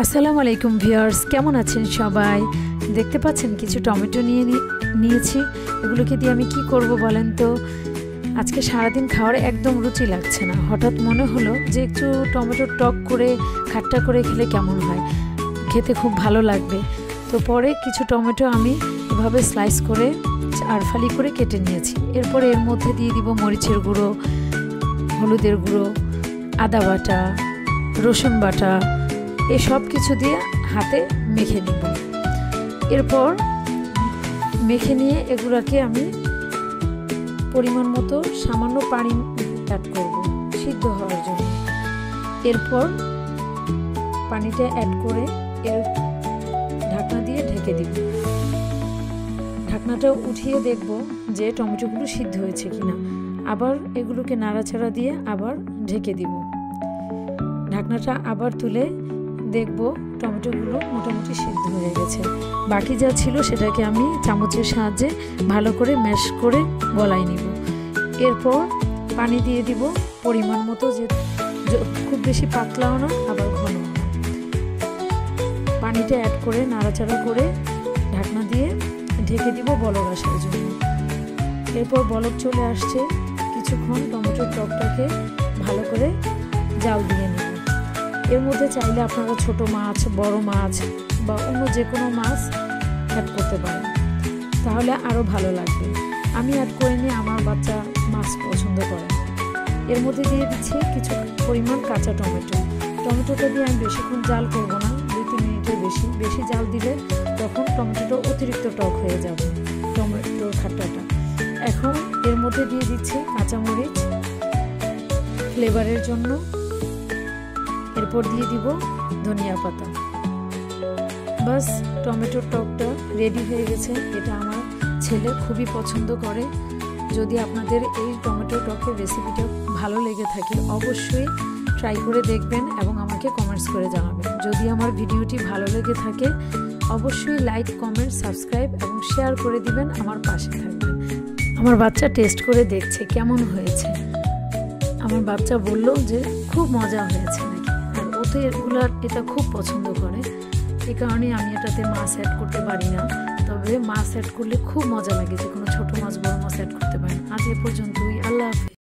আসসালামু আলাইকুম ভিউয়ার্স, কেমন আছেন সবাই? দেখতে পাচ্ছেন কিছু টমেটো নিয়েছি। এগুলোকে দিয়ে আমি কি করব বলেন তো? আজকে সারাদিন খাওয়ার একদম রুচি লাগছে না। হঠাৎ মনে হলো যে একটু টমেটো টক করে খাট্টা করে খেলে কেমন হয়, খেতে খুব ভালো লাগবে। তো পরে কিছু টমেটো আমি এভাবে স্লাইস করে আর ফালি করে কেটে নিয়েছি। এরপরে এর মধ্যে দিয়ে দিব মরিচের গুঁড়ো, হলুদের গুঁড়ো, আদা বাটা, রসুন বাটা, এই সব কিছু দিয়ে হাতে মেখে নিব। এরপর মেখে নিয়ে এগুলোকে আমি পরিমাণ মতো সামান্য পানি অ্যাড করব সিদ্ধ হওয়ার জন্য। এরপর পানিটা অ্যাড করে এর ঢাকনা দিয়ে ঢেকে দিব। ঢাকনাটা উঠিয়ে দেখব যে টমেটোগুলো সিদ্ধ হয়েছে কিনা। আবার এগুলোকে নাড়াচাড়া দিয়ে আবার ঢেকে দিব। ঢাকনাটা আবার তুলে দেখব টমেটোগুলো মোটামুটি সিদ্ধ হয়ে গেছে। বাকি যা ছিল সেটাকে আমি চামচের সাহায্যে ভালো করে ম্যাশ করে গলায় নিব। এরপর পানি দিয়ে দিব পরিমাণ মতো, যে খুব বেশি পাতলাও না আবার ঘনও না। পানিটা অ্যাড করে নাড়াচাড়া করে ঢাকনা দিয়ে ঢেকে দিব বলক আসার জন্য। এরপর বলক চলে আসছে, কিছুক্ষণ টমেটোর টকটাকে ভালো করে জাল দিয়ে নেব। এর মধ্যে চাইলে আপনারা ছোট মাছ, বড় মাছ বা অন্য যে কোনো মাছ অ্যাড করতে পারেন, তাহলে আরও ভালো লাগবে। আমি অ্যাড করে নিয়ে আমার বাচ্চা মাছ পছন্দ করে। এর মধ্যে দিয়ে দিচ্ছি কিছু পরিমাণ কাঁচা টমেটো। টমেটোটা দিয়ে আমি বেশিক্ষণ জাল করব না, 2-3 মিনিটের বেশি জাল দিলে তখন টমেটোটা অতিরিক্ত টক হয়ে যাবে, টমেটোর খাট্টাটা। এখন এর মধ্যে দিয়ে দিচ্ছি কাঁচামরিচ ফ্লেভারের জন্য। এরপর দিয়ে দিব ধনিয়া পাতা। বাস, টমেটোর টকটা রেডি হয়ে গেছে। এটা আমার ছেলে খুবই পছন্দ করে। যদি আপনাদের এই টমেটো টকের রেসিপিটা ভালো লেগে থাকে অবশ্যই ট্রাই করে দেখবেন এবং আমাকে কমেন্টস করে জানাবেন। যদি আমার ভিডিওটি ভালো লেগে থাকে অবশ্যই লাইক, কমেন্ট, সাবস্ক্রাইব এবং শেয়ার করে দিবেন, আমার পাশে থাকবেন। আমার বাচ্চা টেস্ট করে দেখছে কেমন হয়েছে। আমার বাচ্চা বলল যে খুব মজা হয়েছে নাকি, আর ও তো এটা খুব পছন্দ করে। এই কারণে আমি এটাতে মাছ অ্যাড করতে পারি না, তবে মাছ অ্যাড করলে খুব মজা লাগে। যে কোনো ছোটো মাছ, বড় মাছ অ্যাড করতে পারেন। আজ এ পর্যন্তই। আল্লাহ হাফেজ।